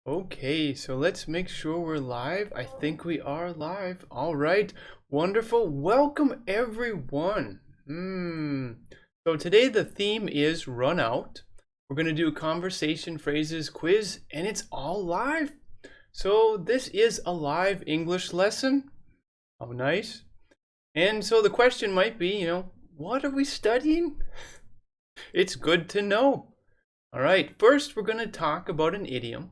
Okay, so let's make sure we're live. I think we are live. All right, wonderful. Welcome everyone. So today the theme is run out. We're going to do conversation phrases quiz, and it's all live. So this is a live English lesson. How nice. And so the question might be, what are we studying? It's good to know. All right, first we're going to talk about an idiom.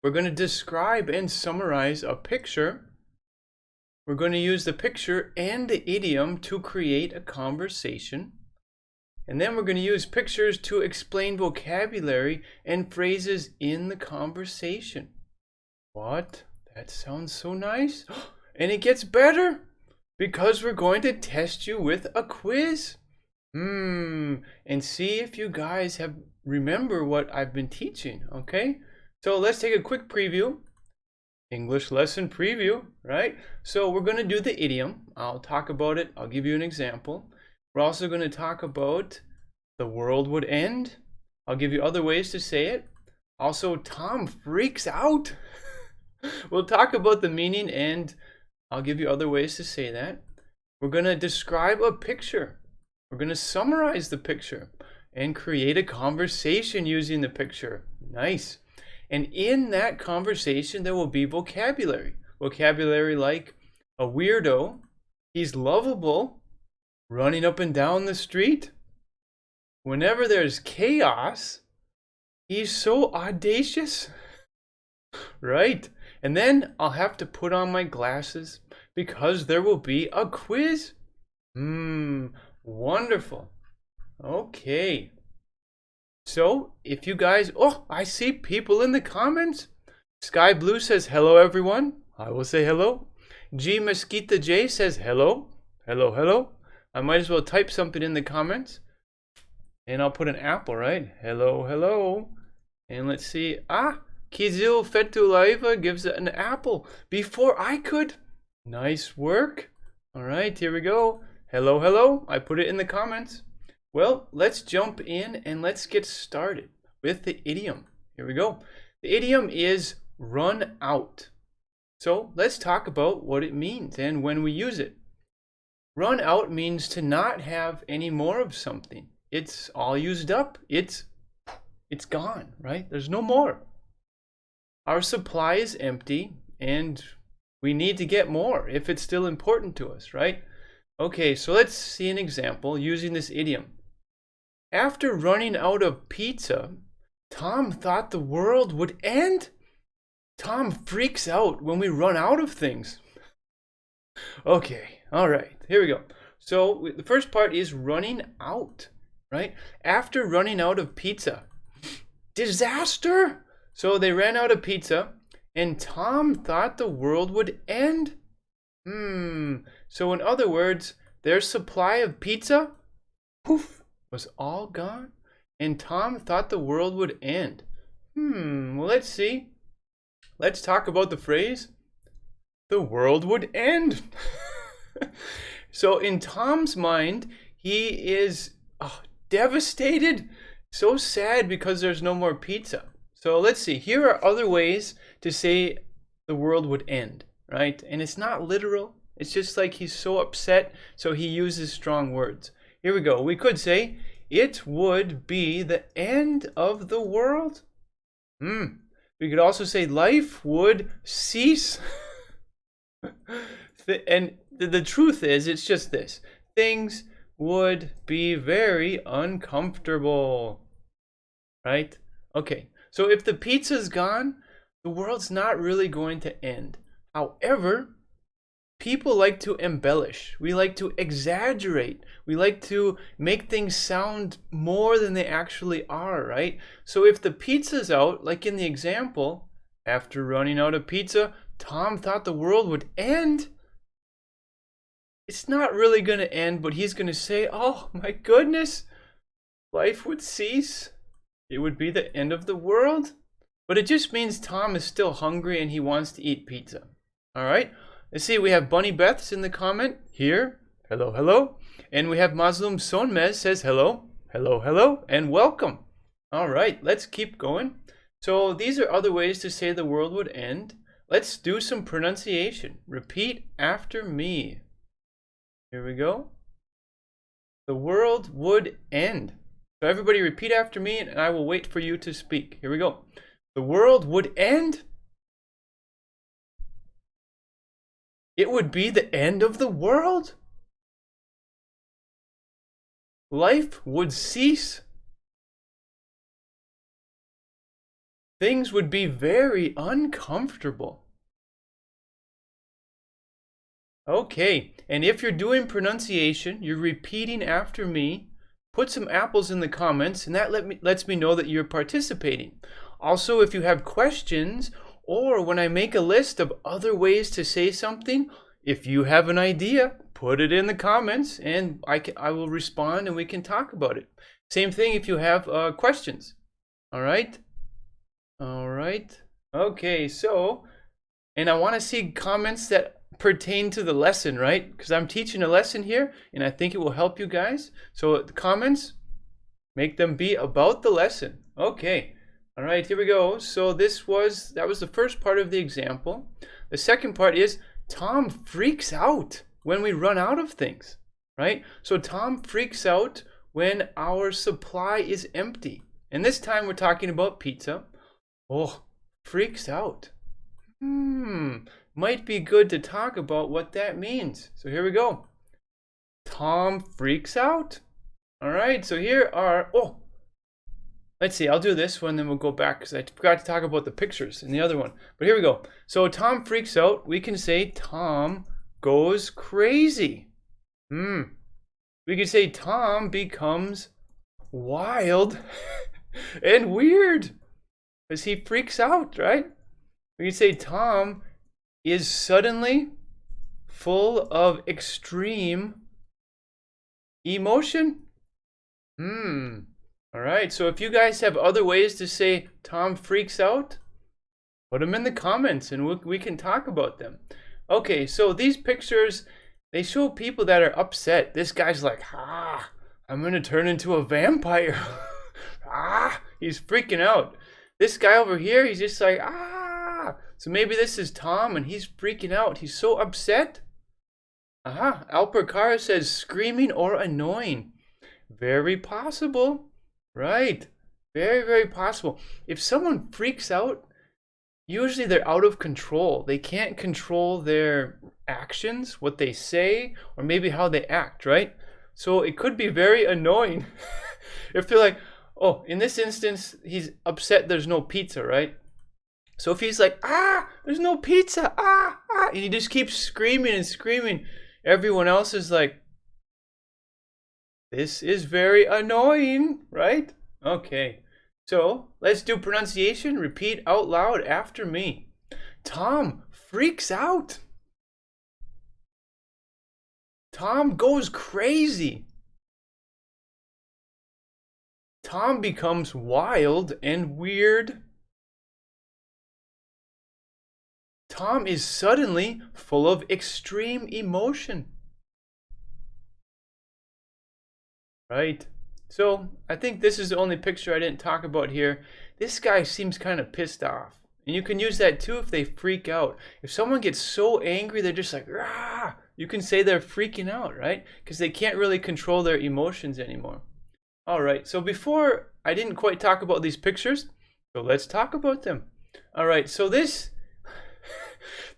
We're going to describe and summarize a picture. We're going to use the picture and the idiom to create a conversation. And then we're going to use pictures to explain vocabulary and phrases in the conversation. What? That sounds so nice. And it gets better because we're going to test you with a quiz. And see if you guys remember what I've been teaching, okay? So let's take a quick preview. English lesson preview, right? So we're going to do the idiom. I'll talk about it. I'll give you an example. We're also going to talk about the world would end. I'll give you other ways to say it. Also, Tom freaks out. We'll talk about the meaning and I'll give you other ways to say that. We're going to describe a picture. We're going to summarize the picture and create a conversation using the picture. Nice. And in that conversation, there will be vocabulary. Vocabulary like a weirdo, he's lovable, running up and down the street. Whenever there's chaos, he's so audacious. Right? And then I'll have to put on my glasses because there will be a quiz. Wonderful. Okay. So, if you guys, I see people in the comments. Sky Blue says, hello everyone. I will say hello. G Mosquito J says, hello. Hello, hello. I might as well type something in the comments. And I'll put an apple, right? Hello, hello. And let's see. Kizil Fetulaiva gives it an apple before I could. Nice work. All right, here we go. Hello, hello. I put it in the comments. Well, let's jump in and let's get started with the idiom. Here we go. The idiom is run out. So let's talk about what it means and when we use it. Run out means to not have any more of something. It's all used up. It's gone, right? There's no more. Our supply is empty and we need to get more if it's still important to us, right? Okay, so let's see an example using this idiom. After running out of pizza, Tom thought the world would end. Tom freaks out when we run out of things. Okay, all right, here we go. So the first part is running out, right? After running out of pizza. Disaster! So they ran out of pizza and Tom thought the world would end. So in other words, their supply of pizza, poof, was all gone, and Tom thought the world would end. Well, let's see. Let's talk about the phrase, the world would end. So in Tom's mind, he is devastated, so sad because there's no more pizza. So let's see. Here are other ways to say the world would end, right? And it's not literal. It's just like he's so upset, so he uses strong words. Here we go. We could say, it would be the end of the world. We could also say, life would cease. And the truth is, it's just this. Things would be very uncomfortable. Right? Okay. So if the pizza's gone, the world's not really going to end. However, people like to embellish. We like to exaggerate. We like to make things sound more than they actually are, right? So if the pizza's out, like in the example, after running out of pizza, Tom thought the world would end. It's not really going to end, but he's going to say, oh my goodness, life would cease. It would be the end of the world. But it just means Tom is still hungry and he wants to eat pizza. All right? Let's see, we have Bunny Beth's in the comment here. Hello, hello. And we have Mazlum Sonmez says hello, hello, hello, and welcome. All right, let's keep going. So these are other ways to say the world would end. Let's do some pronunciation. Repeat after me. Here we go. The world would end. So everybody repeat after me and I will wait for you to speak. Here we go. The world would end. It would be the end of the world. Life would cease. Things would be very uncomfortable. Okay, and if you're doing pronunciation, you're repeating after me, put some apples in the comments, and that lets me know that you're participating. Also, if you have questions, or when I make a list of other ways to say something, if you have an idea, put it in the comments, and I will respond and we can talk about it. Same thing if you have questions. All right? All right. Okay, so, and I want to see comments that pertain to the lesson, right? Because I'm teaching a lesson here and I think it will help you guys. So the comments, make them be about the lesson. Okay. All right, here we go. So that was the first part of the example. The second part is Tom freaks out when we run out of things, right? So Tom freaks out when our supply is empty. And this time we're talking about pizza. Oh, freaks out. Might be good to talk about what that means. So here we go. Tom freaks out. All right, so here are, let's see, I'll do this one, then we'll go back because I forgot to talk about the pictures in the other one. But here we go. So Tom freaks out. We can say Tom goes crazy. We can say Tom becomes wild and weird because he freaks out, right? We can say Tom is suddenly full of extreme emotion. All right, so if you guys have other ways to say Tom freaks out, put them in the comments and we can talk about them. Okay, so these pictures, they show people that are upset. This guy's like, I'm gonna turn into a vampire. He's freaking out. This guy over here, he's just like, So maybe this is Tom and he's freaking out. He's so upset. Alpercara says screaming or annoying. Very possible. Right. Very, very possible. If someone freaks out, usually they're out of control. They can't control their actions, what they say, or maybe how they act, right? So it could be very annoying. If they're like, in this instance, he's upset there's no pizza, right? So if he's like, there's no pizza, and he just keeps screaming and screaming, everyone else is like, this is very annoying, right? Okay, so let's do pronunciation. Repeat out loud after me. Tom freaks out. Tom goes crazy. Tom becomes wild and weird. Tom is suddenly full of extreme emotion. Right. So I think this is the only picture I didn't talk about here. This guy seems kind of pissed off. And you can use that too if they freak out. If someone gets so angry, they're just like, rah! You can say they're freaking out, right? Because they can't really control their emotions anymore. All right, so before, I didn't quite talk about these pictures, so let's talk about them. All right, so this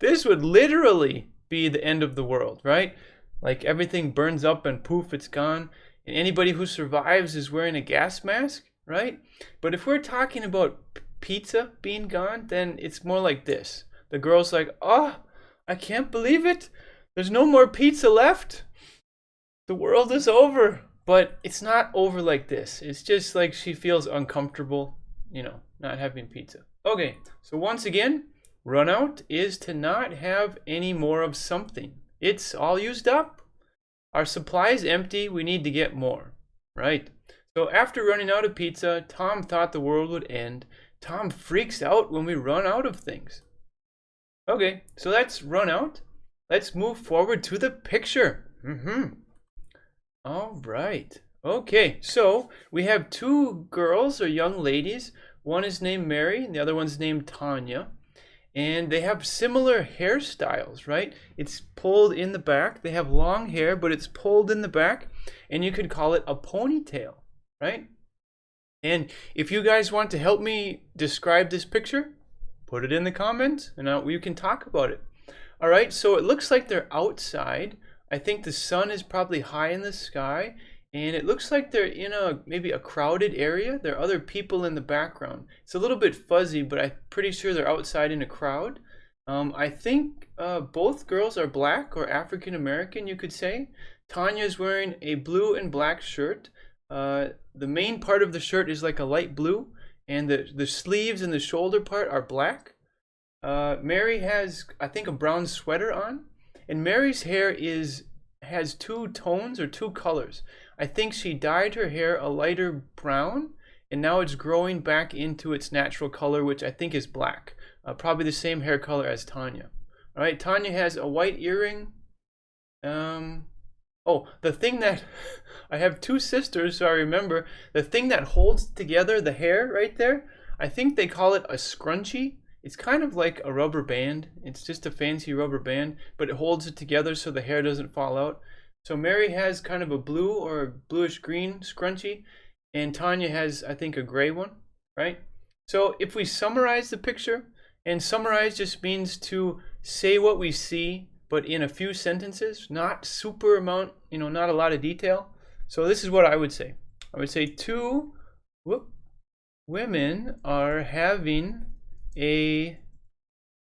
would literally be the end of the world, right? Like everything burns up and poof, it's gone. And anybody who survives is wearing a gas mask, right? But if we're talking about pizza being gone, then it's more like this. The girl's like, I can't believe it. There's no more pizza left. The world is over. But it's not over like this. It's just like she feels uncomfortable, not having pizza. Okay, so once again, run out is to not have any more of something. It's all used up. Our supply is empty. We need to get more, right? So after running out of pizza, Tom thought the world would end. Tom freaks out when we run out of things. Okay, so that's run out. Let's move forward to the picture. All right. Okay, so we have two girls or young ladies One is named Mary, and the other one's named Tanya. And they have similar hairstyles, right? It's pulled in the back. They have long hair, but it's pulled in the back, and you could call it a ponytail, right? And if you guys want to help me describe this picture, put it in the comments, and we can talk about it. All right, so it looks like they're outside. I think the sun is probably high in the sky, and it looks like they're in maybe a crowded area. There are other people in the background. It's a little bit fuzzy, but I'm pretty sure they're outside in a crowd. I think both girls are black or African American, you could say. Tanya is wearing a blue and black shirt. The main part of the shirt is like a light blue, and the sleeves and the shoulder part are black. Mary has, I think, a brown sweater on, and Mary's hair has two tones or two colors. I think she dyed her hair a lighter brown, and now it's growing back into its natural color, which I think is black. Probably the same hair color as Tanya. All right, Tanya has a white earring. Oh, the thing that I have two sisters, so I remember the thing that holds together the hair right there. I think they call it a scrunchie. It's kind of like a rubber band. It's just a fancy rubber band, but it holds it together so the hair doesn't fall out. So Mary has kind of a blue or bluish green scrunchie, and Tanya has, I think, a gray one, right? So if we summarize the picture, and summarize just means to say what we see, but in a few sentences, not super amount, not a lot of detail. So this is what I would say. I would say two women are having a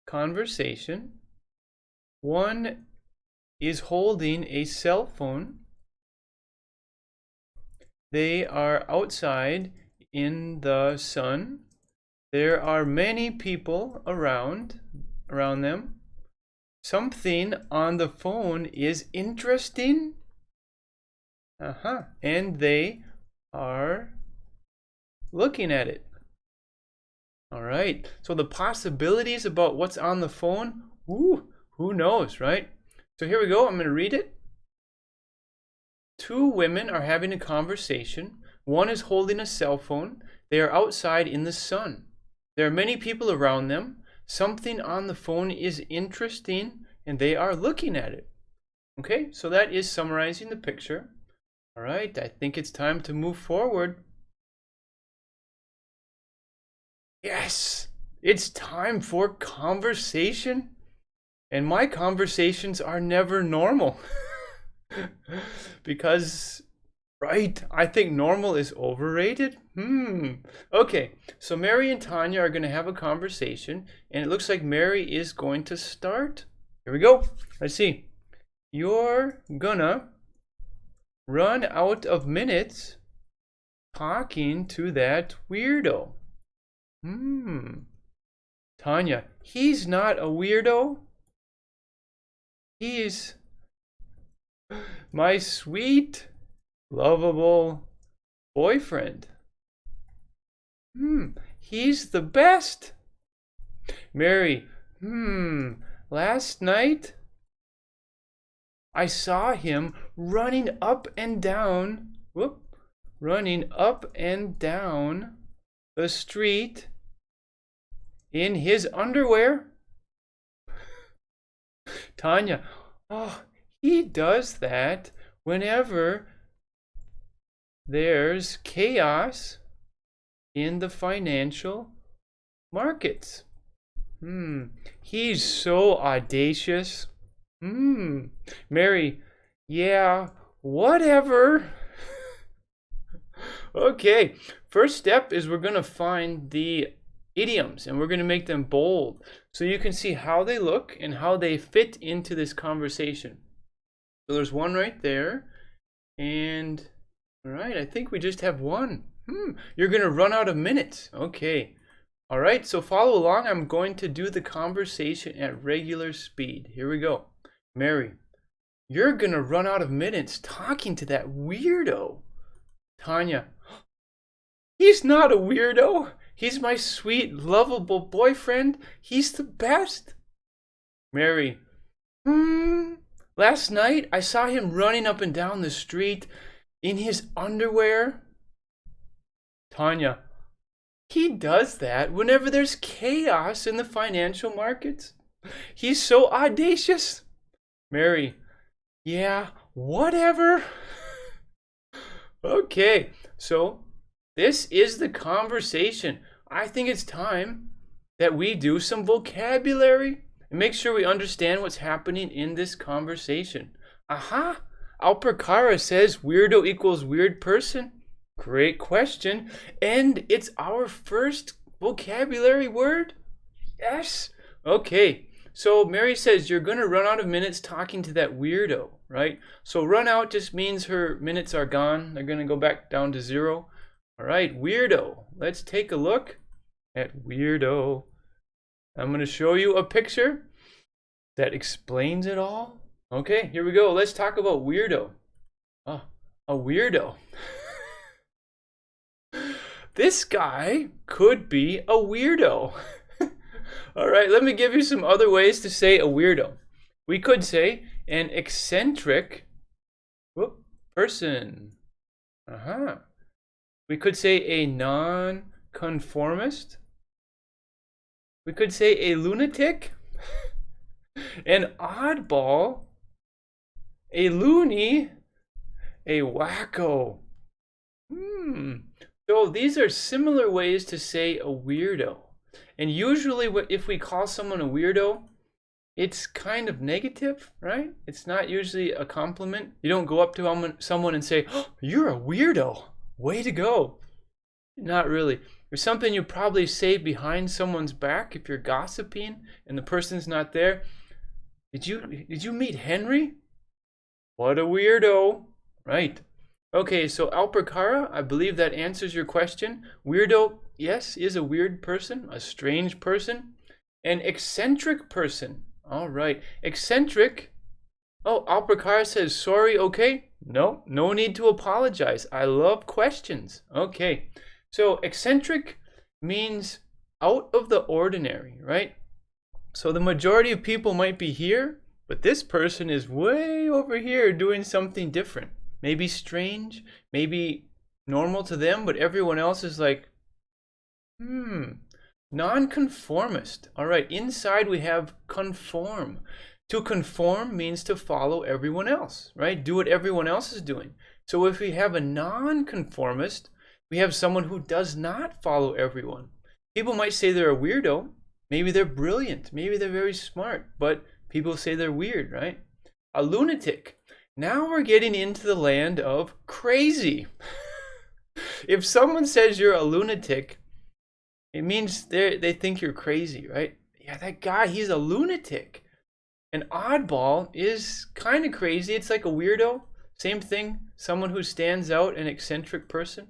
conversation. One is holding a cell phone. They are outside in the sun. There are many people around them. Something on the phone is interesting. And they are looking at it. All right. So the possibilities about what's on the phone, who knows, right? So here we go. I'm going to read it. Two women are having a conversation. One is holding a cell phone. They are outside in the sun. There are many people around them. Something on the phone is interesting, and they are looking at it. Okay, so that is summarizing the picture. All right, I think it's time to move forward. Yes, it's time for conversation. And my conversations are never normal. Because, right, I think normal is overrated. Okay, so Mary and Tanya are going to have a conversation, and it looks like Mary is going to start. Here we go. Let's see. You're gonna run out of minutes talking to that weirdo. Tanya, he's not a weirdo. He's my sweet, lovable boyfriend. He's the best. Mary, last night I saw him running up and down the street in his underwear. Tanya, he does that whenever there's chaos in the financial markets. He's so audacious. Mary, yeah, whatever. Okay, first step is we're going to find the idioms, and we're going to make them bold so you can see how they look and how they fit into this conversation. So there's one right there, and all right, I think we just have one. You're going to run out of minutes. Okay. All right, so follow along. I'm going to do the conversation at regular speed. Here we go. Mary, you're going to run out of minutes talking to that weirdo. Tanya, he's not a weirdo. He's my sweet, lovable boyfriend. He's the best. Mary, last night I saw him running up and down the street in his underwear. Tanya, He does that whenever there's chaos in the financial markets. He's so audacious. Mary, yeah, whatever. Okay, so this is the conversation. I think it's time that we do some vocabulary and make sure we understand what's happening in this conversation. Aha! Alpercara says weirdo equals weird person. Great question. And it's our first vocabulary word? Yes. Okay. So Mary says you're going to run out of minutes talking to that weirdo, right? So run out just means her minutes are gone. They're going to go back down to 0. All right, weirdo. Let's take a look at weirdo. I'm going to show you a picture that explains it all. Okay, here we go. Let's talk about weirdo. Oh, a weirdo. This guy could be a weirdo. All right, let me give you some other ways to say a weirdo. We could say an eccentric person. We could say a non-conformist. We could say a lunatic, an oddball, a loony, a wacko. So these are similar ways to say a weirdo. And usually if we call someone a weirdo, it's kind of negative, right? It's not usually a compliment. You don't go up to someone and say, oh, you're a weirdo. Way to go. Not really. There's something you probably say behind someone's back if you're gossiping and the person's not there. Did you meet Henry? What a weirdo. Right. Okay, so Alpercara, I believe that answers your question. Weirdo, yes, is a weird person, a strange person. An eccentric person. All right. Eccentric. Oh, Alpercara says, sorry, okay? No need to apologize. I love questions. Okay. So eccentric means out of the ordinary, right? So the majority of people might be here, but this person is way over here doing something different. Maybe strange, maybe normal to them, but everyone else is like, nonconformist. All right, inside we have conform. To conform means to follow everyone else, right? Do what everyone else is doing. So if we have a nonconformist, we have someone who does not follow everyone. People might say they're a weirdo. Maybe they're brilliant. Maybe they're very smart, but people say they're weird, right? A lunatic. Now we're getting into the land of crazy. If someone says you're a lunatic, it means they think you're crazy, right? Yeah, that guy, he's a lunatic. An oddball is kind of crazy. It's like a weirdo. Same thing, someone who stands out, an eccentric person.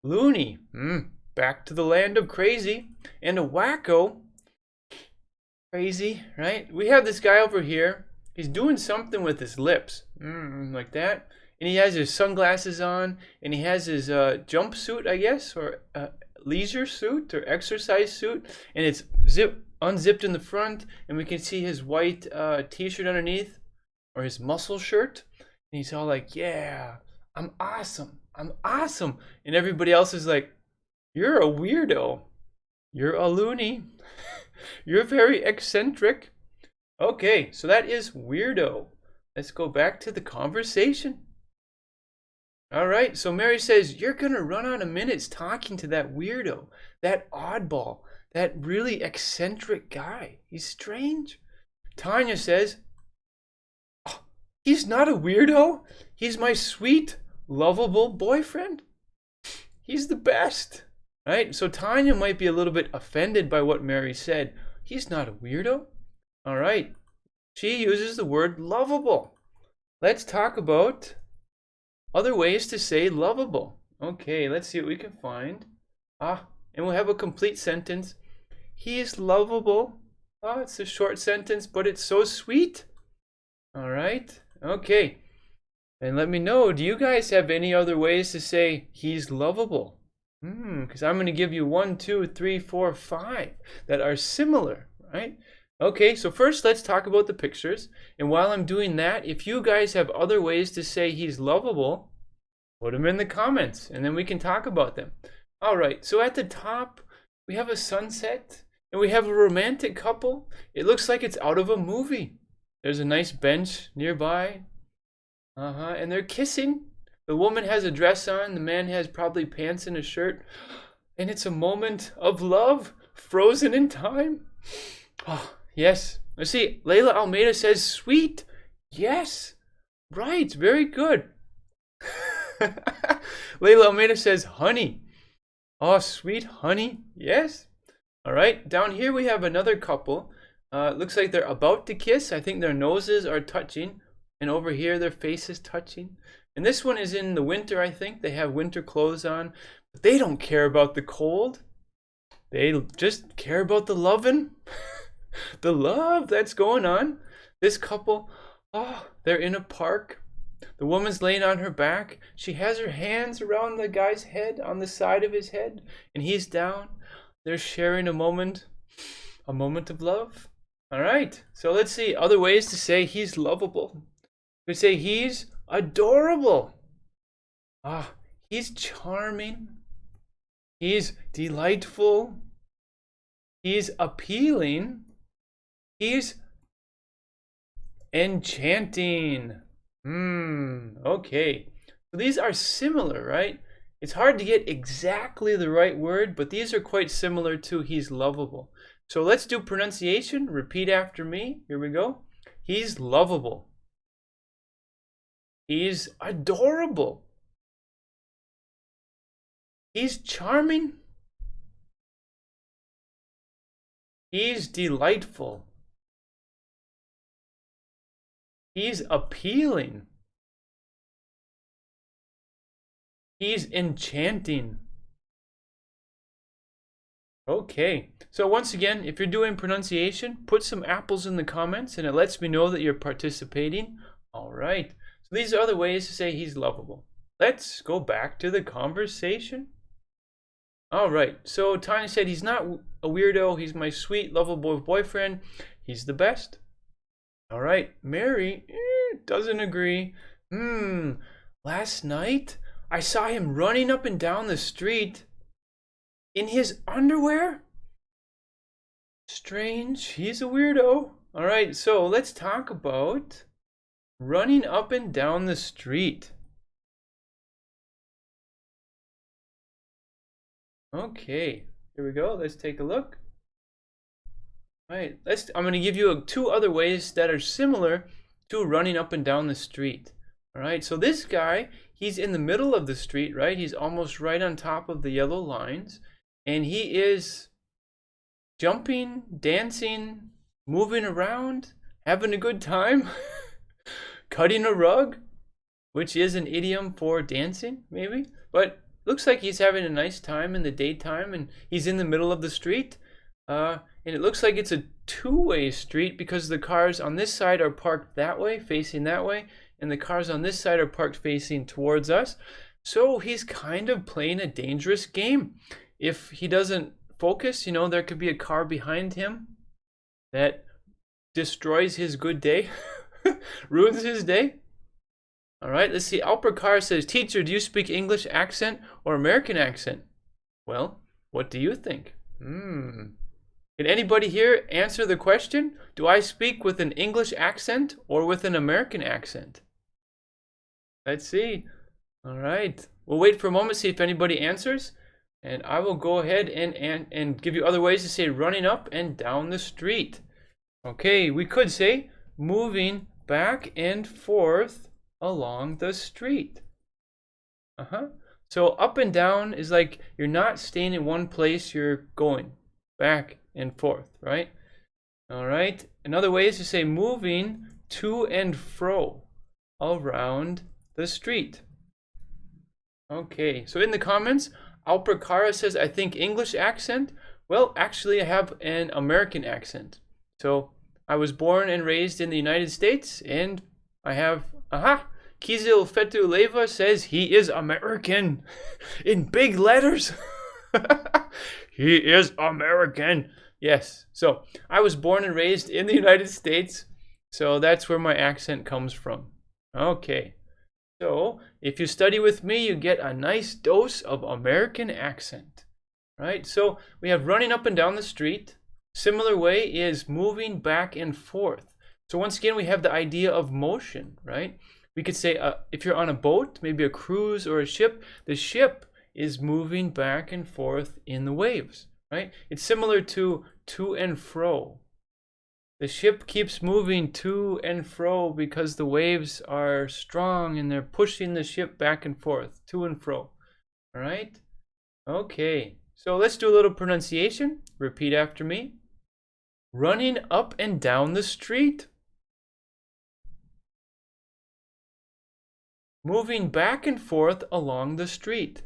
Loony, back to the land of crazy. And a wacko, crazy, right? We have this guy over here. He's doing something with his lips, like that. And he has his sunglasses on, and he has his jumpsuit, I guess, or leisure suit or exercise suit. And it's unzipped in the front, and we can see his white t-shirt underneath, or his muscle shirt. And he's all like, yeah, I'm awesome. I'm awesome. And everybody else is like, you're a weirdo. You're a loony. You're very eccentric. Okay, so that is weirdo. Let's go back to the conversation. All right, so Mary says, you're going to run out of minutes talking to that weirdo, that oddball, that really eccentric guy. He's strange. Tanya says, oh, he's not a weirdo. He's my sweet, lovable boyfriend. He's the best. Right? So Tanya might be a little bit offended by what Mary said. He's not a weirdo. All right. She uses the word lovable. Let's talk about other ways to say lovable. Okay, let's see what we can find. And we'll have a complete sentence. He is lovable. It's a short sentence, but it's so sweet. All right. Okay. And let me know, do you guys have any other ways to say he's lovable? Because I'm going to give you 1, 2, 3, 4, 5 that are similar, right? Okay, so first let's talk about the pictures. And while I'm doing that, if you guys have other ways to say he's lovable, put them in the comments and then we can talk about them. All right, so at the top, we have a sunset, and we have a romantic couple. It looks like it's out of a movie. There's a nice bench nearby. And they're kissing. The woman has a dress on, the man has probably pants and a shirt. And it's a moment of love, frozen in time. Oh, yes. Let's see, Layla Almeida says sweet. Yes. Right, very good. Layla Almeida says honey. Oh, sweet honey. Yes. All right, down here we have another couple. Looks like they're about to kiss. I think their noses are touching. And over here, their faces touching. And this one is in the winter, I think. They have winter clothes on. But they don't care about the cold. They just care about the loving. The love that's going on. This couple, oh, they're in a park. The woman's laying on her back. She has her hands around the guy's head, on the side of his head. And he's down. They're sharing a moment of love. All right, so let's see other ways to say he's lovable. We say he's adorable. He's charming. He's delightful. He's appealing. He's enchanting. Okay. So these are similar, right? It's hard to get exactly the right word, but these are quite similar to he's lovable. So let's do pronunciation. Repeat after me. Here we go. He's lovable. He's adorable. He's charming. He's delightful. He's appealing. He's enchanting. Okay, so once again, if you're doing pronunciation, put some apples in the comments and it lets me know that you're participating. All right. So these are other ways to say he's lovable. Let's go back to the conversation. All right, so Tanya said he's not a weirdo. He's my sweet, lovable boyfriend. He's the best. All right, Mary doesn't agree. Last night I saw him running up and down the street in his underwear. Strange, he's a weirdo. All right, so let's talk about running up and down the street. Okay, here we go. Let's take a look. All right, I'm going to give you two other ways that are similar to running up and down the street. All right, so this guy, he's in the middle of the street, right? He's almost right on top of the yellow lines, and he is jumping, dancing, moving around, having a good time. Cutting a rug, which is an idiom for dancing, maybe. But looks like he's having a nice time in the daytime, and he's in the middle of the street. And it looks like it's a two-way street because the cars on this side are parked that way, facing that way, and the cars on this side are parked facing towards us. So he's kind of playing a dangerous game. If he doesn't focus, there could be a car behind him that destroys his good day. Ruins his day. All right, let's see. Alpercar says, teacher, do you speak English accent or American accent? Well, what do you think? Can anybody here answer the question? Do I speak with an English accent or with an American accent? Let's see. All right. We'll wait for a moment, see if anybody answers. And I will go ahead and give you other ways to say running up and down the street. Okay, we could say moving back and forth along the street. So up and down is like you're not staying in one place, you're going back and forth, right? All right. Another way is to say moving to and fro around the street. Okay, so in the comments, Alpercara says, I think English accent. Well, actually, I have an American accent. So I was born and raised in the United States, and I have, Kizil Fetu Leva says he is American in big letters. He is American. Yes, so I was born and raised in the United States, so that's where my accent comes from. Okay, so if you study with me, you get a nice dose of American accent. right? So we have running up and down the street. Similar way is moving back and forth. So once again, we have the idea of motion, right? We could say if you're on a boat, maybe a cruise or a ship, the ship is moving back and forth in the waves, right? It's similar to and fro. The ship keeps moving to and fro because the waves are strong and they're pushing the ship back and forth, to and fro. All right? Okay, so let's do a little pronunciation. Repeat after me. Running up and down the street. Moving back and forth along the street.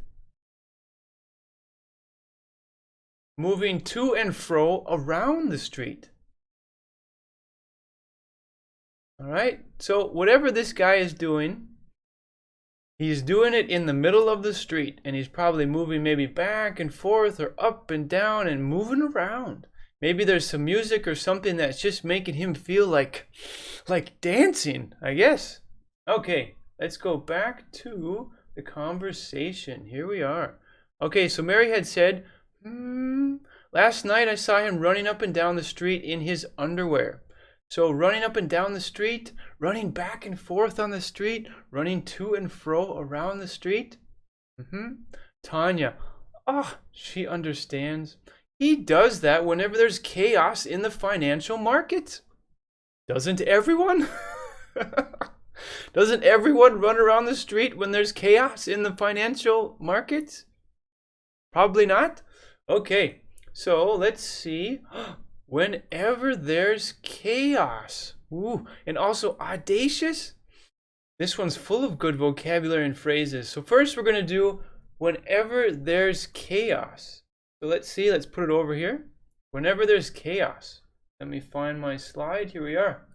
Moving to and fro around the street. All right, so whatever this guy is doing, he's doing it in the middle of the street, and he's probably moving maybe back and forth or up and down and moving around. Maybe there's some music or something that's just making him feel like dancing, I guess. Okay, let's go back to the conversation. Here we are. Okay, so Mary had said, last night I saw him running up and down the street in his underwear. So running up and down the street, running back and forth on the street, running to and fro around the street. Tanya, she understands. He does that whenever there's chaos in the financial markets. Doesn't everyone? Doesn't everyone run around the street when there's chaos in the financial markets? Probably not. Okay, so let's see. Whenever there's chaos. Ooh, and also audacious. This one's full of good vocabulary and phrases. So first we're going to do whenever there's chaos. So let's see, let's put it over here. Whenever there's chaos. Let me find my slide. Here we are.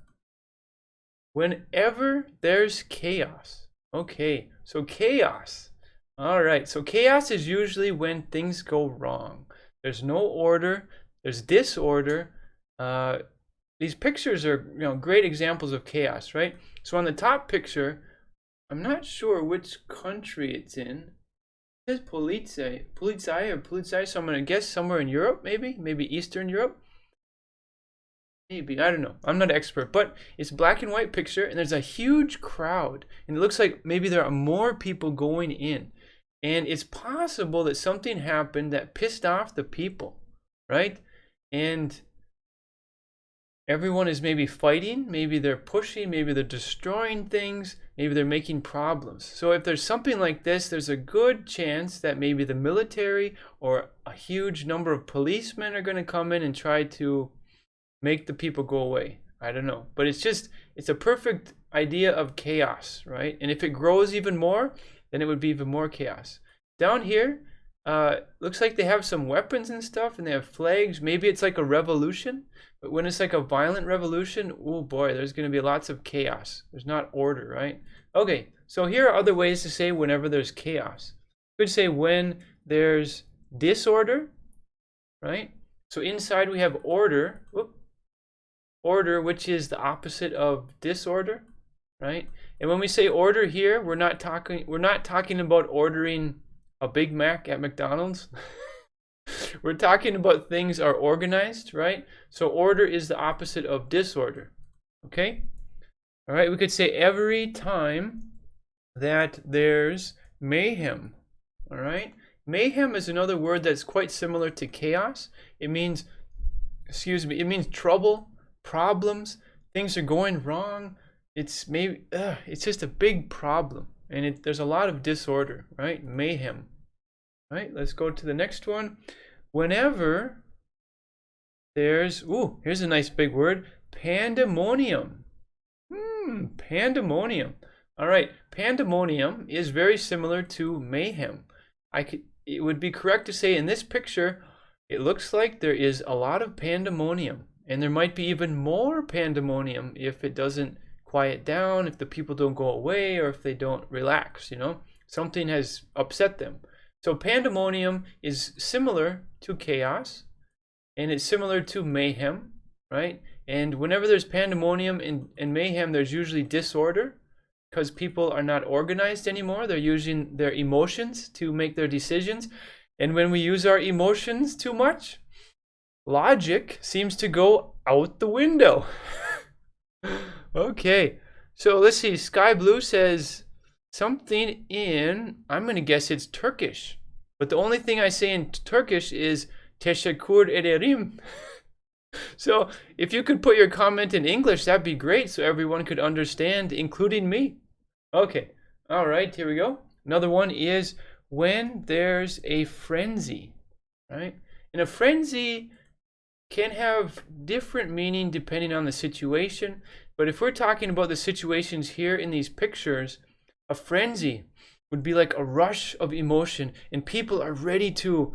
Whenever there's chaos. Okay, so chaos. All right, so chaos is usually when things go wrong. There's no order. There's disorder. These pictures are, great examples of chaos, right? So on the top picture, I'm not sure which country it's in. It says Polizei, so I'm going to guess somewhere in Europe, maybe Eastern Europe. Maybe, I don't know. I'm not an expert, but it's a black and white picture, and there's a huge crowd, and it looks like maybe there are more people going in. And it's possible that something happened that pissed off the people, right? And everyone is maybe fighting, maybe they're pushing, maybe they're destroying things, maybe they're making problems. So if there's something like this, there's a good chance that maybe the military or a huge number of policemen are going to come in and try to make the people go away. I don't know. But it's a perfect idea of chaos, right? And if it grows even more, then it would be even more chaos. Down here, looks like they have some weapons and stuff, and they have flags. Maybe it's like a revolution, but when it's like a violent revolution, oh boy, there's going to be lots of chaos. There's not order, right? Okay, so here are other ways to say whenever there's chaos. You could say when there's disorder, right? So inside we have order, order, which is the opposite of disorder, right? And when we say order here, we're not talking about ordering a Big Mac at McDonald's. We're talking about things are organized, right? So order is the opposite of disorder. Okay? All right, we could say every time that there's mayhem. All right? Mayhem is another word that's quite similar to chaos. It means trouble, problems, things are going wrong. It's just a big problem, and there's a lot of disorder, right? Mayhem. All right, let's go to the next one. Whenever there's, here's a nice big word, pandemonium. Pandemonium. All right, pandemonium is very similar to mayhem. It would be correct to say in this picture, it looks like there is a lot of pandemonium, and there might be even more pandemonium if it doesn't quiet down, if the people don't go away, or if they don't relax, something has upset them. So pandemonium is similar to chaos, and it's similar to mayhem, right? And whenever there's pandemonium and mayhem, there's usually disorder because people are not organized anymore. They're using their emotions to make their decisions. And when we use our emotions too much, logic seems to go out the window. Okay, so let's see. Sky Blue says something in, I'm going to guess it's Turkish. But the only thing I say in Turkish is teşekkür ederim. So if you could put your comment in English, that'd be great so everyone could understand, including me. Okay, all right, here we go. Another one is when there's a frenzy, right? And a frenzy can have different meaning depending on the situation. But if we're talking about the situations here in these pictures, a frenzy would be like a rush of emotion and people are ready to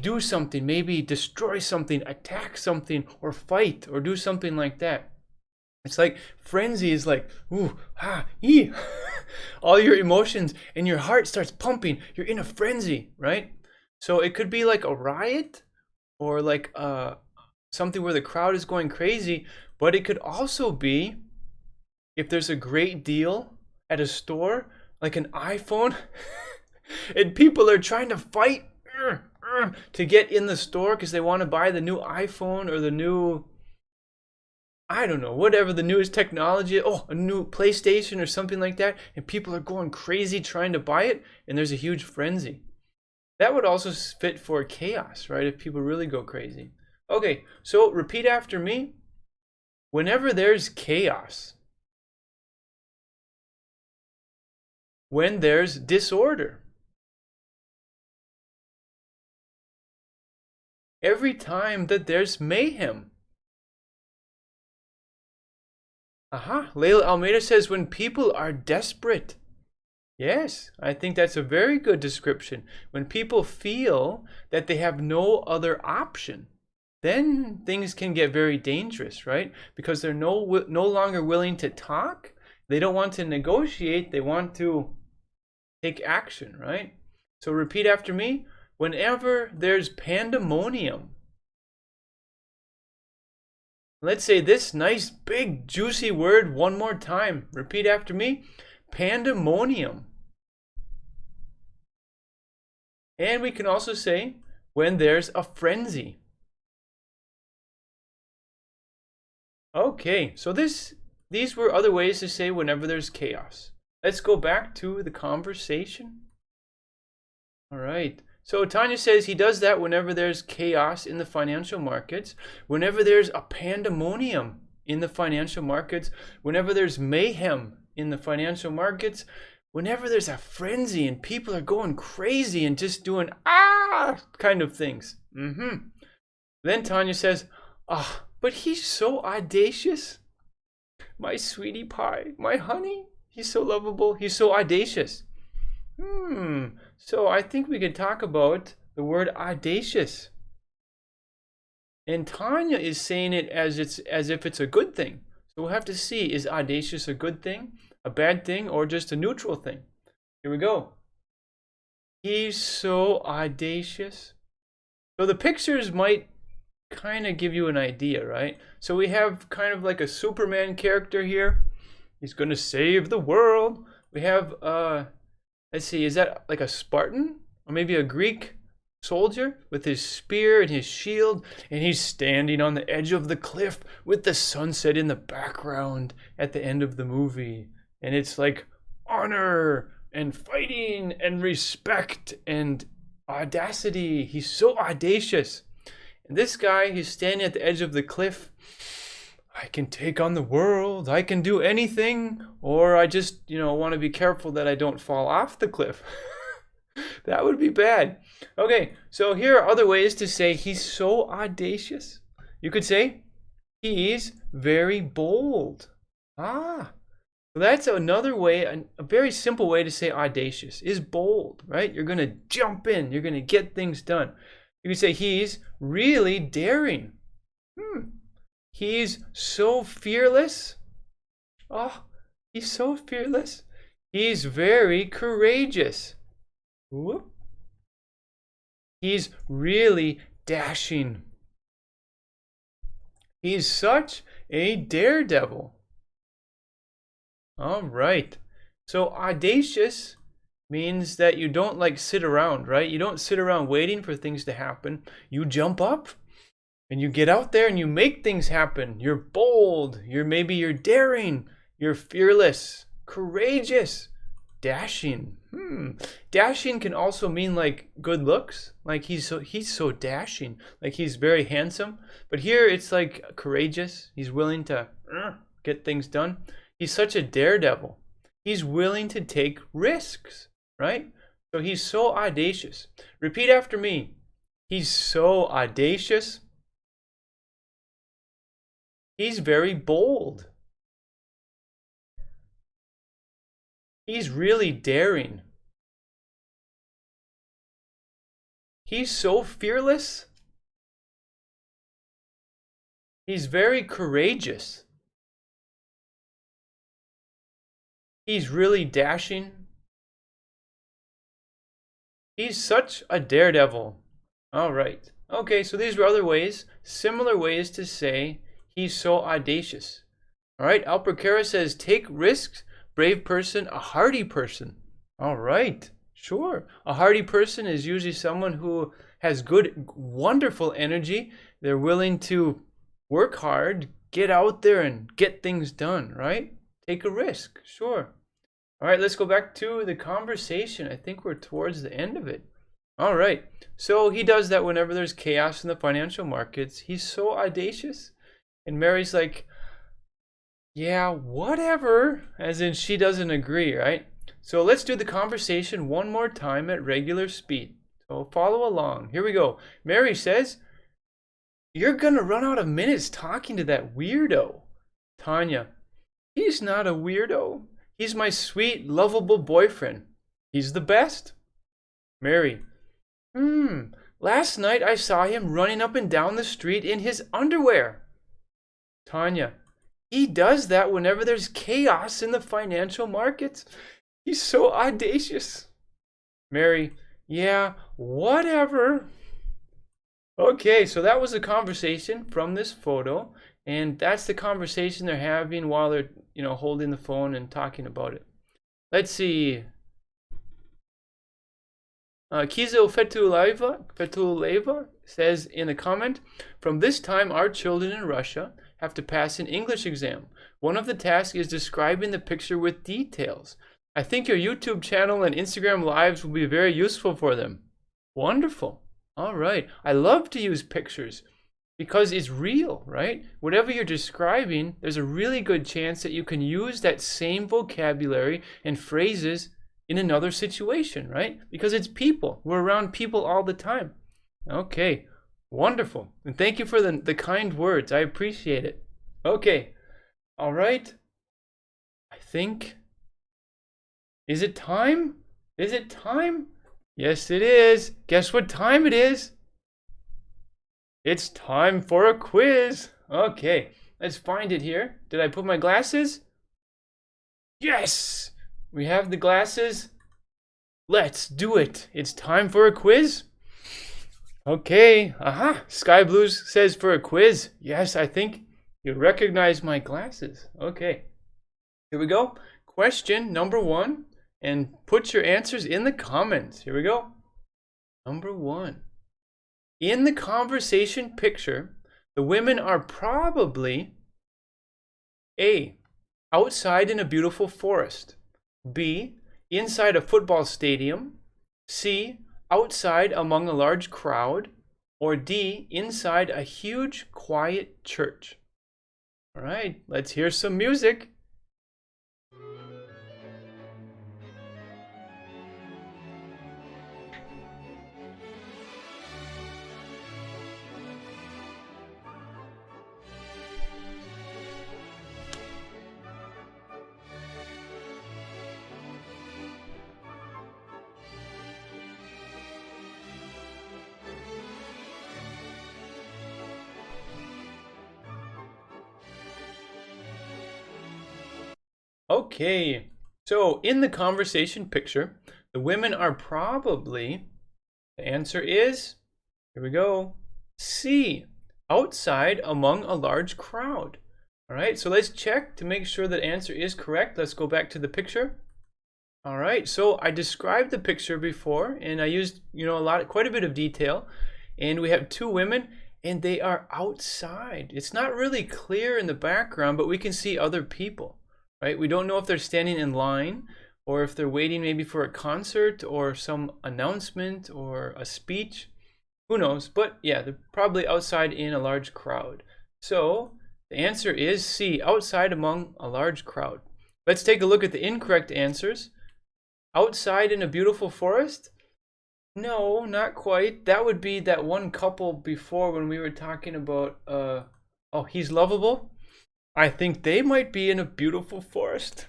do something, maybe destroy something, attack something, or fight, or do something like that. It's like frenzy is like, ooh, ha, ee. All your emotions and your heart starts pumping. You're in a frenzy, right? So it could be like a riot or like something where the crowd is going crazy, but it could also be if there's a great deal at a store, like an iPhone, and people are trying to fight to get in the store because they want to buy the new iPhone or the new, I don't know, whatever the newest technology, a new PlayStation or something like that, and people are going crazy trying to buy it, and there's a huge frenzy. That would also fit for chaos, right? If people really go crazy. Okay, so repeat after me. Whenever there's chaos, when there's disorder, every time that there's mayhem. Aha, Layla Almeida says when people are desperate. Yes, I think that's a very good description. When people feel that they have no other option, then things can get very dangerous, right? Because they're no longer willing to talk. They don't want to negotiate. They want to take action, right? So repeat after me. Whenever there's pandemonium. Let's say this nice, big, juicy word one more time. Repeat after me. Pandemonium. And we can also say when there's a frenzy. Okay, so these were other ways to say whenever there's chaos. Let's go back to the conversation. All right. So Tanya says he does that whenever there's chaos in the financial markets, whenever there's a pandemonium in the financial markets, whenever there's mayhem in the financial markets, whenever there's a frenzy and people are going crazy and just doing kind of things. Then Tanya says, but he's so audacious. My sweetie pie, my honey, he's so lovable. He's so audacious. So I think we could talk about the word audacious. And Tanya is saying it as if it's a good thing. So we'll have to see, is audacious a good thing, a bad thing, or just a neutral thing? Here we go. He's so audacious. So the pictures might kind of give you an idea, right? So we have kind of like a Superman character here. He's going to save the world. We have, let's see, is that like a Spartan? Or maybe a Greek soldier with his spear and his shield, and he's standing on the edge of the cliff with the sunset in the background at the end of the movie. And it's like honor and fighting and respect and audacity. He's so audacious. And this guy, he's standing at the edge of the cliff. I can take on the world. I can do anything. Or I just, want to be careful that I don't fall off the cliff. That would be bad. Okay, so here are other ways to say he's so audacious. You could say he's very bold. So that's another way, a very simple way to say audacious is bold, right? You're going to jump in. You're going to get things done. You could say he's really daring. He's so fearless. He's so fearless. He's very courageous. Whoop. He's really dashing. He's such a daredevil. All right. So audacious means that you don't like sit around, right? You don't sit around waiting for things to happen. You jump up and you get out there and you make things happen. You're bold. You're daring. You're fearless, courageous, dashing. Dashing can also mean like good looks. Like he's so dashing. Like he's very handsome. But here it's like courageous. He's willing to get things done. He's such a daredevil. He's willing to take risks, right? So he's so audacious. Repeat after me. He's so audacious. He's very bold. He's really daring. He's so fearless. He's very courageous. He's really dashing. He's such a daredevil. All right. Okay, so these were other ways, similar ways to say he's so audacious. All right, Alpercara says, take risks, brave person, a hardy person. All right, sure. A hardy person is usually someone who has good, wonderful energy. They're willing to work hard, get out there and get things done, right? Take a risk, sure. All right, let's go back to the conversation. I think we're towards the end of it. All right, so he does that whenever there's chaos in the financial markets. He's so audacious. And Mary's like, yeah, whatever, as in she doesn't agree, right? So let's do the conversation one more time at regular speed. So follow along. Here we go. Mary says, you're going to run out of minutes talking to that weirdo. Tanya, he's not a weirdo. He's my sweet, lovable boyfriend. He's the best. Mary, last night I saw him running up and down the street in his underwear. Tanya, he does that whenever there's chaos in the financial markets. He's so audacious. Mary, yeah, whatever. Okay, so that was a conversation from this photo, and that's the conversation they're having while they're, holding the phone and talking about it. Let's see. Kizo Fetuleva says in a comment, from this time our children in Russia have to pass an English exam. One of the tasks is describing the picture with details. I think your YouTube channel and Instagram lives will be very useful for them. Wonderful. All right. I love to use pictures because it's real, right? Whatever you're describing, there's a really good chance that you can use that same vocabulary and phrases in another situation, right? Because it's people. We're around people all the time. Okay. Wonderful. And thank you for the kind words. I appreciate it. Okay. All right. I think... Is it time? Is it time? Yes, it is. Guess what time it is? It's time for a quiz. Okay. Let's find it here. Did I put my glasses? Yes! We have the glasses. Let's do it. It's time for a quiz. Okay, Sky Blues says for a quiz. Yes, I think you recognize my glasses. Okay, here we go. Question number 1, and put your answers in the comments. Here we go. Number 1. In the conversation picture, the women are probably A, outside in a beautiful forest, B, inside a football stadium, C, outside among a large crowd, or D, inside a huge quiet church. All right, let's hear some music. Okay, so in the conversation picture, the women are probably, the answer is, here we go, C, outside among a large crowd. All right, so let's check to make sure that answer is correct. Let's go back to the picture. All right, so I described the picture before and I used, quite a bit of detail. And we have two women and they are outside. It's not really clear in the background, but we can see other people, right? We don't know if they're standing in line or if they're waiting maybe for a concert or some announcement or a speech. Who knows? But yeah, they're probably outside in a large crowd. So the answer is C, outside among a large crowd. Let's take a look at the incorrect answers. Outside in a beautiful forest? No, not quite. That would be that one couple before when we were talking about, oh, he's lovable. I think they might be in a beautiful forest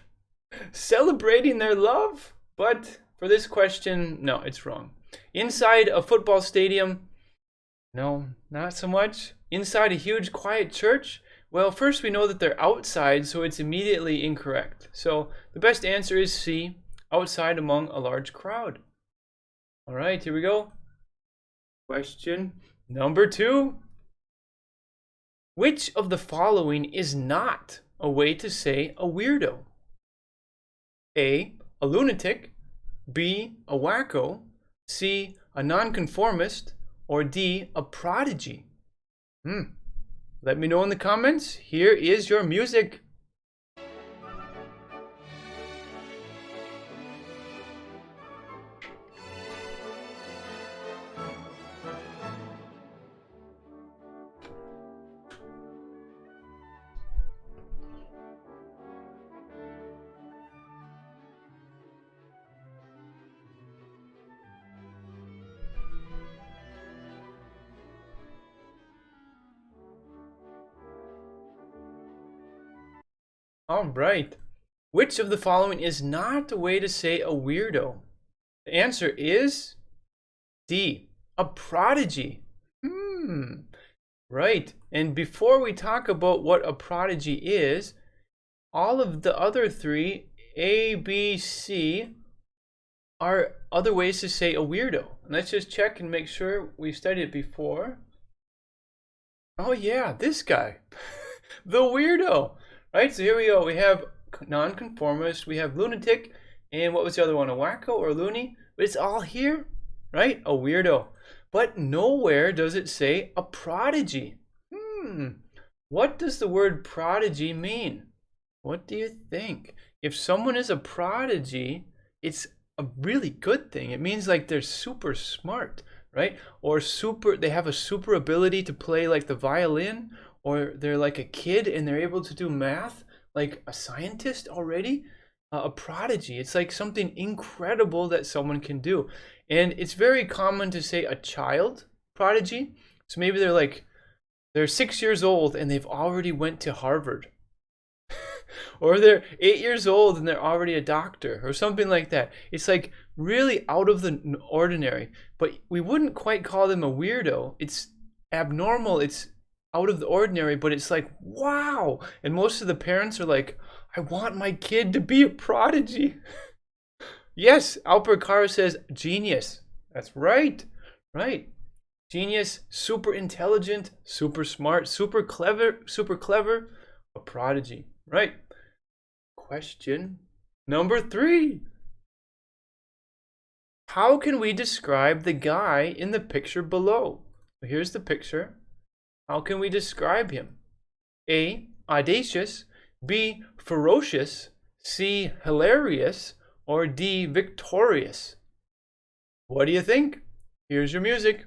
celebrating their love. But for this question, no, it's wrong. Inside a football stadium? No, not so much. Inside a huge quiet church? Well, first we know that they're outside, so it's immediately incorrect. So the best answer is C, outside among a large crowd. All right, here we go. Question number 2. Which of the following is not a way to say a weirdo? A lunatic, B, a wacko, C, a nonconformist, or D, a prodigy? Let me know in the comments. Here is your music. All right. Which of the following is not a way to say a weirdo? The answer is D, a prodigy. Right. And before we talk about what a prodigy is, all of the other three, A, B, C, are other ways to say a weirdo. And let's just check and make sure we studied it before. Oh yeah, this guy, the weirdo. Right, so here we go. We have nonconformist, we have lunatic, and what was the other one? A wacko or loony? But it's all here, right? A weirdo. But nowhere does it say a prodigy. What does the word prodigy mean? What do you think? If someone is a prodigy, it's a really good thing. It means like they're super smart, right? Or they have a super ability to play like the violin, or they're like a kid and they're able to do math, like a scientist already. A prodigy, it's like something incredible that someone can do. And it's very common to say a child prodigy. So maybe they're 6 years old and they've already went to Harvard. Or they're 8 years old and they're already a doctor or something like that. It's like really out of the ordinary, but we wouldn't quite call them a weirdo. It's abnormal, it's out of the ordinary, but it's like, wow. And most of the parents are like, I want my kid to be a prodigy. Yes, Alper Cara says genius. That's right. Right. Genius, super intelligent, super smart, super clever, a prodigy. Right. Question number 3. How can we describe the guy in the picture below? Here's the picture. How can we describe him? A, audacious, B, ferocious, C, hilarious, or D, victorious? What do you think? Here's your music.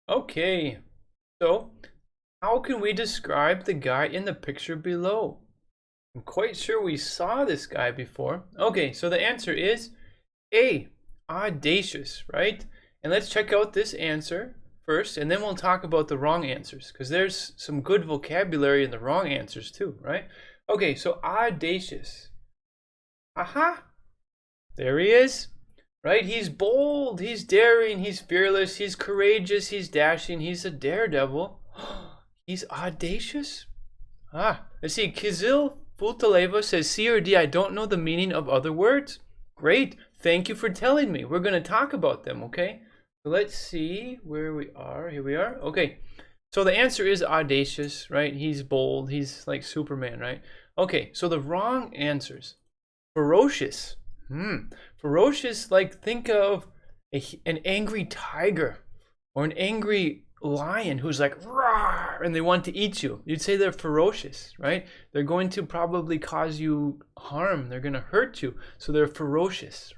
Okay, so how can we describe the guy in the picture below? I'm quite sure we saw this guy before. Okay, so the answer is A, audacious, right? And let's check out this answer first, and then we'll talk about the wrong answers, because there's some good vocabulary in the wrong answers too, right? Okay, so audacious. Aha! There he is. Right? He's bold, he's daring, he's fearless, he's courageous, he's dashing, he's a daredevil. He's audacious. Let's see. Kizil Futaleva says C or D. I don't know the meaning of other words. Great. Thank you for telling me. We're going to talk about them, okay? So let's see where we are. Here we are. Okay. So the answer is audacious, right? He's bold. He's like Superman, right? Okay. So the wrong answers. Ferocious. Ferocious, like think of an angry tiger or an angry lion who's like roar and they want to eat you. You'd say they're ferocious, right? They're going to probably cause you harm. They're going to hurt you. So they're ferocious.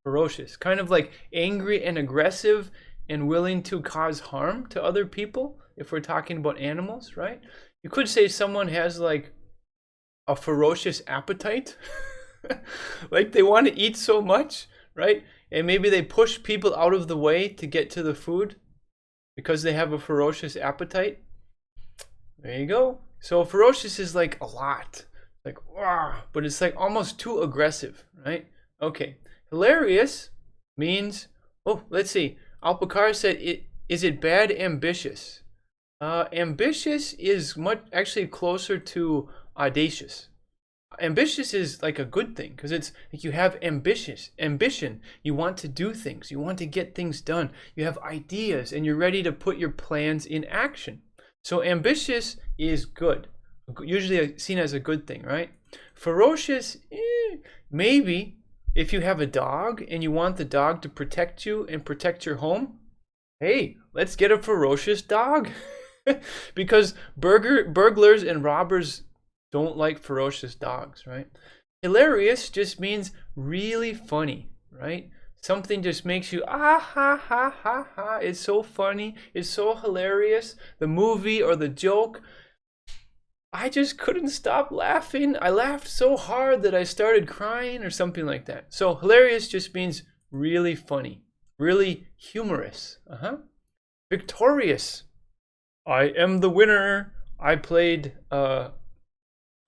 Ferocious. Kind of like angry and aggressive and willing to cause harm to other people if we're talking about animals, right? You could say someone has like a ferocious appetite. Like they want to eat so much, right? And maybe they push people out of the way to get to the food because they have a ferocious appetite. There you go. So ferocious is like a lot, like but it's like almost too aggressive, right? Okay. Hilarious means, let's see. Alpacar said, is it bad ambitious? Ambitious is actually closer to audacious. Ambitious is like a good thing because it's like you have ambition. You want to do things. You want to get things done. You have ideas and you're ready to put your plans in action. So ambitious is good. Usually seen as a good thing, right? Ferocious, maybe if you have a dog and you want the dog to protect you and protect your home, hey, let's get a ferocious dog. Because burglars and robbers don't like ferocious dogs, right? Hilarious just means really funny, right? Something just makes you ha ha ha. It's so funny. It's so hilarious. The movie or the joke. I just couldn't stop laughing. I laughed so hard that I started crying or something like that. So hilarious just means really funny, really humorous. Victorious. I am the winner.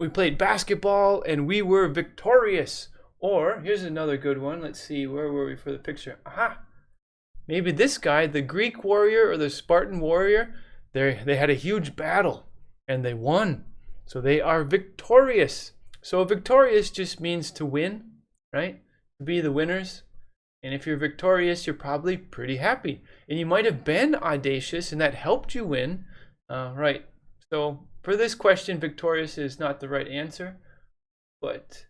We played basketball and we were victorious. Or here's another good one. Let's see, where were we for the picture? Maybe this guy, the Greek warrior or the Spartan warrior, they had a huge battle and they won. So they are victorious. So victorious just means to win, right? To be the winners. And if you're victorious, you're probably pretty happy. And you might have been audacious and that helped you win, right? So for this question, victorious is not the right answer, but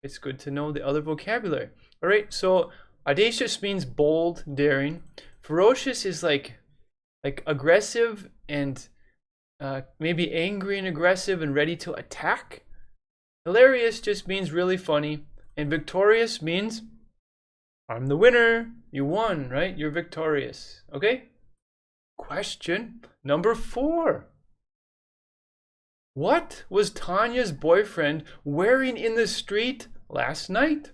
it's good to know the other vocabulary. All right, so audacious means bold, daring. Ferocious is like aggressive and maybe angry and aggressive and ready to attack. Hilarious just means really funny. And victorious means I'm the winner. You won, right? You're victorious. Okay? Question number 4. What was Tanya's boyfriend wearing in the street last night?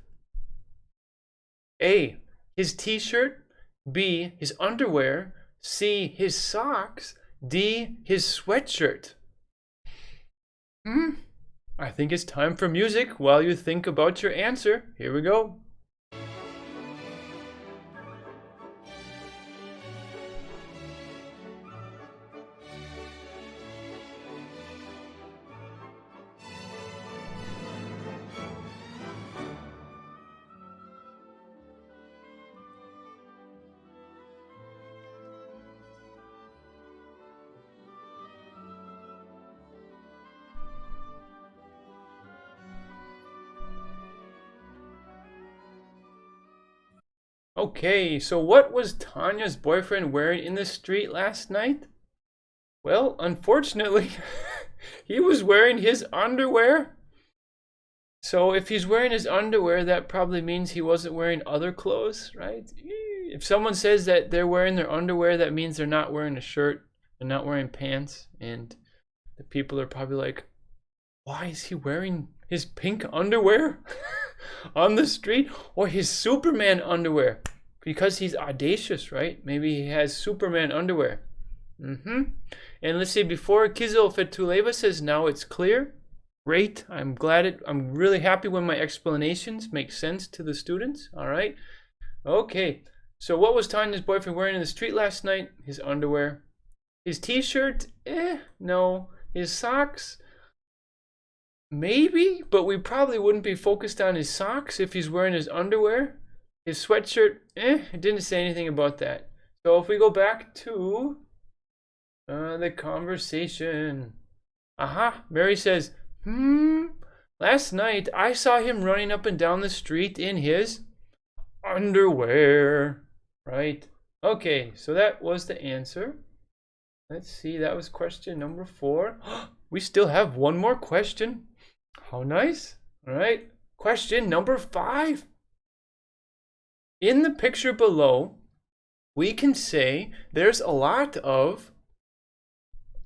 A, his t-shirt. B, his underwear. C, his socks. D, his sweatshirt. I think it's time for music while you think about your answer. Here we go. Okay, so what was Tanya's boyfriend wearing in the street last night? Well, unfortunately, he was wearing his underwear. So if he's wearing his underwear, that probably means he wasn't wearing other clothes, right? If someone says that they're wearing their underwear, that means they're not wearing a shirt, they're not wearing pants, and the people are probably like, why is he wearing his pink underwear on the street, or his Superman underwear? Because he's audacious, right? Maybe he has Superman underwear. And let's see, before Kizil Fetuleva says now it's clear. Great. I'm really happy when my explanations make sense to the students. All right. Okay. So what was Tanya's boyfriend wearing in the street last night? His underwear. His t-shirt? No. His socks? Maybe, but we probably wouldn't be focused on his socks if he's wearing his underwear. His sweatshirt? It didn't say anything about that. So if we go back to the conversation. Aha, Mary says, last night I saw him running up and down the street in his underwear. Right? Okay, so that was the answer. Let's see, that was question number 4. We still have one more question. How nice. All right, question number 5. In the picture below, we can say there's a lot of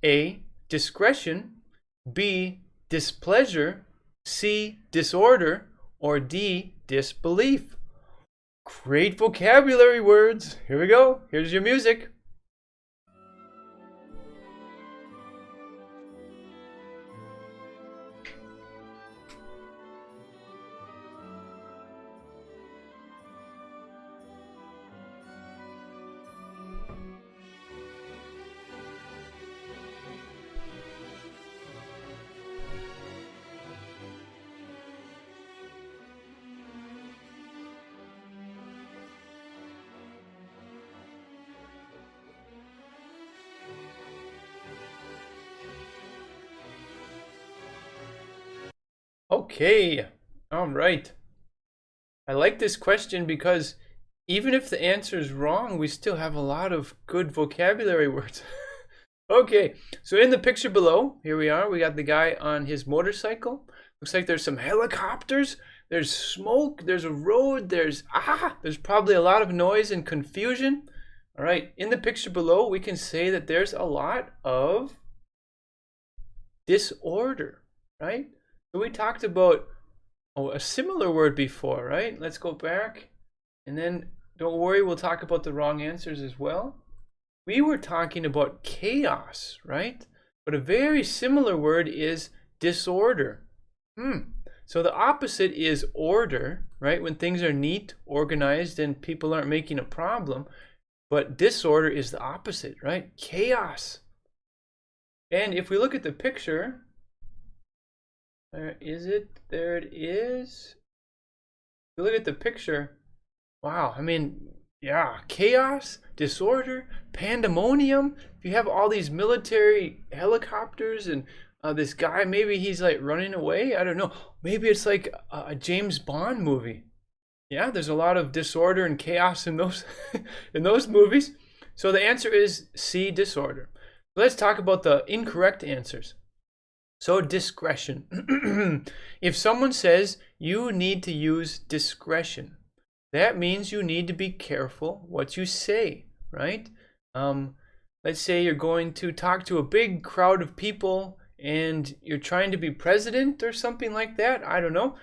A, discretion, B, displeasure, C, disorder, or D, disbelief. Great vocabulary words. Here we go. Here's your music. Okay, all right. I like this question because even if the answer is wrong, we still have a lot of good vocabulary words. Okay, so in the picture below, here we are. We got the guy on his motorcycle. Looks like there's some helicopters. There's smoke. There's a road. There's probably a lot of noise and confusion. All right, in the picture below, we can say that there's a lot of disorder, right? So we talked about a similar word before, right? Let's go back. And then don't worry, we'll talk about the wrong answers as well. We were talking about chaos, right? But a very similar word is disorder. So the opposite is order, right? When things are neat, organized, and people aren't making a problem. But disorder is the opposite, right? Chaos. And if we look at the picture, where is it? There it is. If you look at the picture, wow, I mean, yeah, chaos, disorder, pandemonium. If you have all these military helicopters and this guy, maybe he's like running away. I don't know. Maybe it's like a James Bond movie. Yeah, there's a lot of disorder and chaos in those in those movies. So the answer is C, disorder. Let's talk about the incorrect answers. So discretion. If someone says you need to use discretion, that means you need to be careful what you say, right? Let's say you're going to talk to a big crowd of people and you're trying to be president or something like that. I don't know.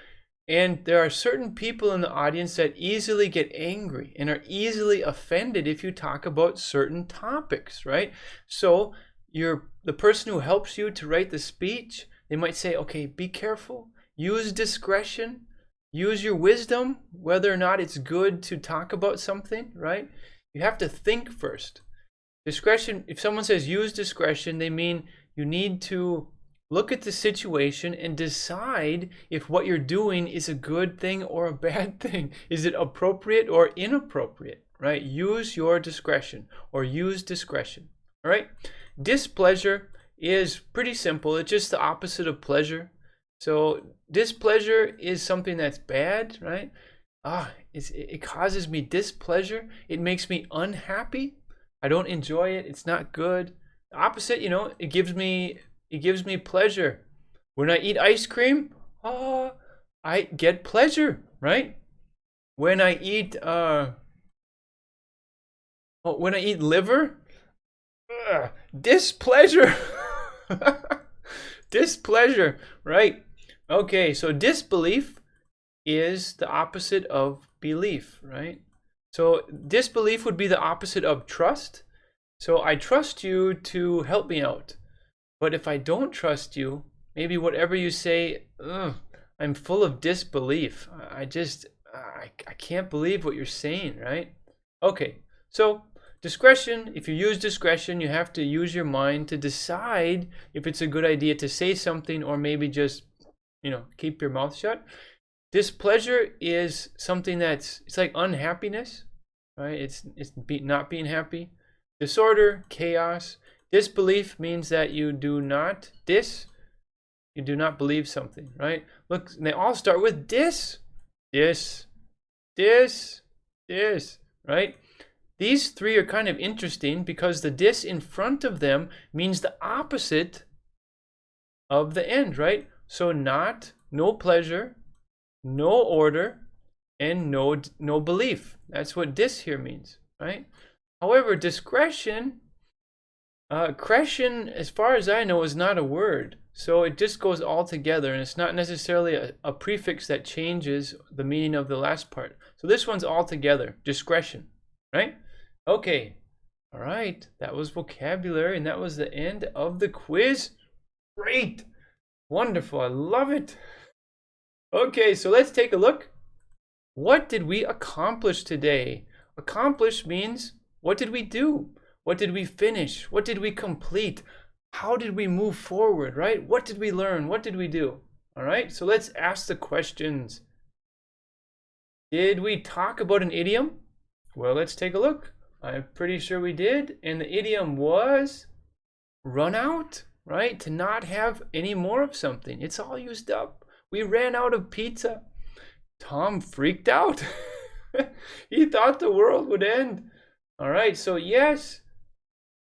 And there are certain people in the audience that easily get angry and are easily offended if you talk about certain topics, right? So the person who helps you to write the speech, they might say, okay, be careful, use discretion, use your wisdom, whether or not it's good to talk about something, right? You have to think first. Discretion, if someone says use discretion, they mean you need to look at the situation and decide if what you're doing is a good thing or a bad thing. Is it appropriate or inappropriate, right? Use your discretion or use discretion, all right? Displeasure is pretty simple. It's just the opposite of pleasure. So displeasure is something that's bad, right? It causes me displeasure. It makes me unhappy. I don't enjoy it. It's not good. The opposite, it gives me pleasure. When I eat ice cream, I get pleasure, right? When I eat liver, displeasure. Displeasure, right? Okay, so disbelief is the opposite of belief, right? So disbelief would be the opposite of trust. So I trust you to help me out. But if I don't trust you, maybe whatever you say, ugh, I'm full of disbelief. I can't believe what you're saying, right? Okay, so discretion, if you use discretion, you have to use your mind to decide if it's a good idea to say something or maybe just, keep your mouth shut. Displeasure is something it's like unhappiness, right? It's not being happy. Disorder, chaos. Disbelief means that you do not believe something, right? Look, they all start with dis, right? These three are kind of interesting because the dis in front of them means the opposite of the end, right? So no pleasure, no order, and no belief. That's what dis here means, right? However, discretion, crestion, as far as I know, is not a word. So it just goes all together, and it's not necessarily a prefix that changes the meaning of the last part. So this one's all together, discretion, right? Okay, all right, that was vocabulary, and that was the end of the quiz. Great, wonderful, I love it. Okay, so let's take a look. What did we accomplish today? Accomplish means, what did we do? What did we finish? What did we complete? How did we move forward, right? What did we learn? What did we do? All right, so let's ask the questions. Did we talk about an idiom? Well, let's take a look. I'm pretty sure we did. And the idiom was run out, right? To not have any more of something. It's all used up. We ran out of pizza. Tom freaked out. He thought the world would end. All right, so yes,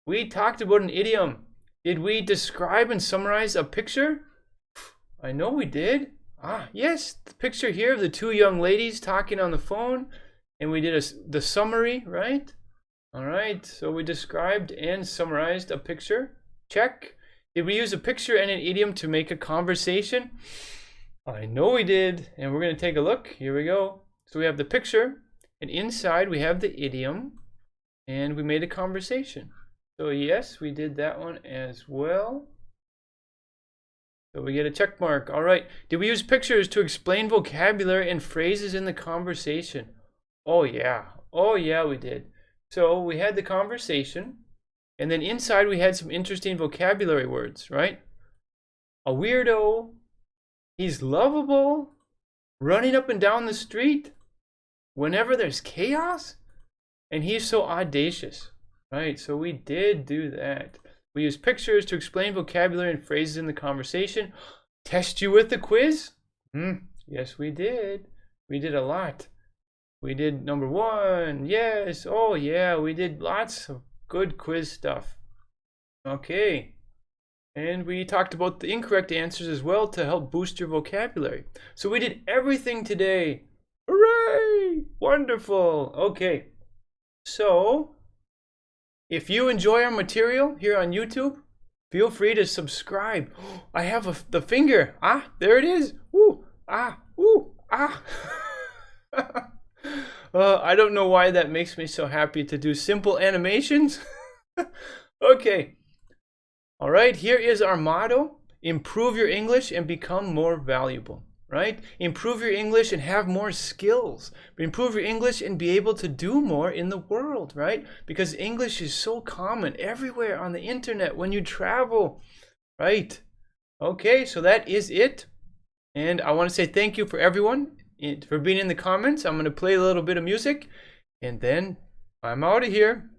we talked about an idiom. Did we describe and summarize a picture? I know we did. Yes, the picture here of the two young ladies talking on the phone, and we did the summary, right? All right, so we described and summarized a picture. Check. Did we use a picture and an idiom to make a conversation? I know we did, and we're going to take a look. Here we go. So we have the picture, and inside we have the idiom, and we made a conversation. So yes, we did that one as well. So we get a check mark. All right. Did we use pictures to explain vocabulary and phrases in the conversation? Oh yeah. Oh yeah, we did. So we had the conversation, and then inside we had some interesting vocabulary words, right? A weirdo. He's lovable. Running up and down the street whenever there's chaos. And he's so audacious. Right, so we did do that. We used pictures to explain vocabulary and phrases in the conversation. Test you with the quiz? Yes, we did. We did a lot. We did number 1. Yes. Oh, yeah. We did lots of good quiz stuff. Okay. And we talked about the incorrect answers as well to help boost your vocabulary. So we did everything today. Hooray! Wonderful. Okay. So if you enjoy our material here on YouTube, feel free to subscribe. I have the finger. There it is. Woo, woo, I don't know why that makes me so happy to do simple animations. Okay. All right, here is our motto. Improve your English and become more valuable. Right? Improve your English and have more skills. Improve your English and be able to do more in the world, right? Because English is so common everywhere on the internet when you travel, right? Okay, so that is it. And I want to say thank you for everyone for being in the comments. I'm going to play a little bit of music and then I'm out of here.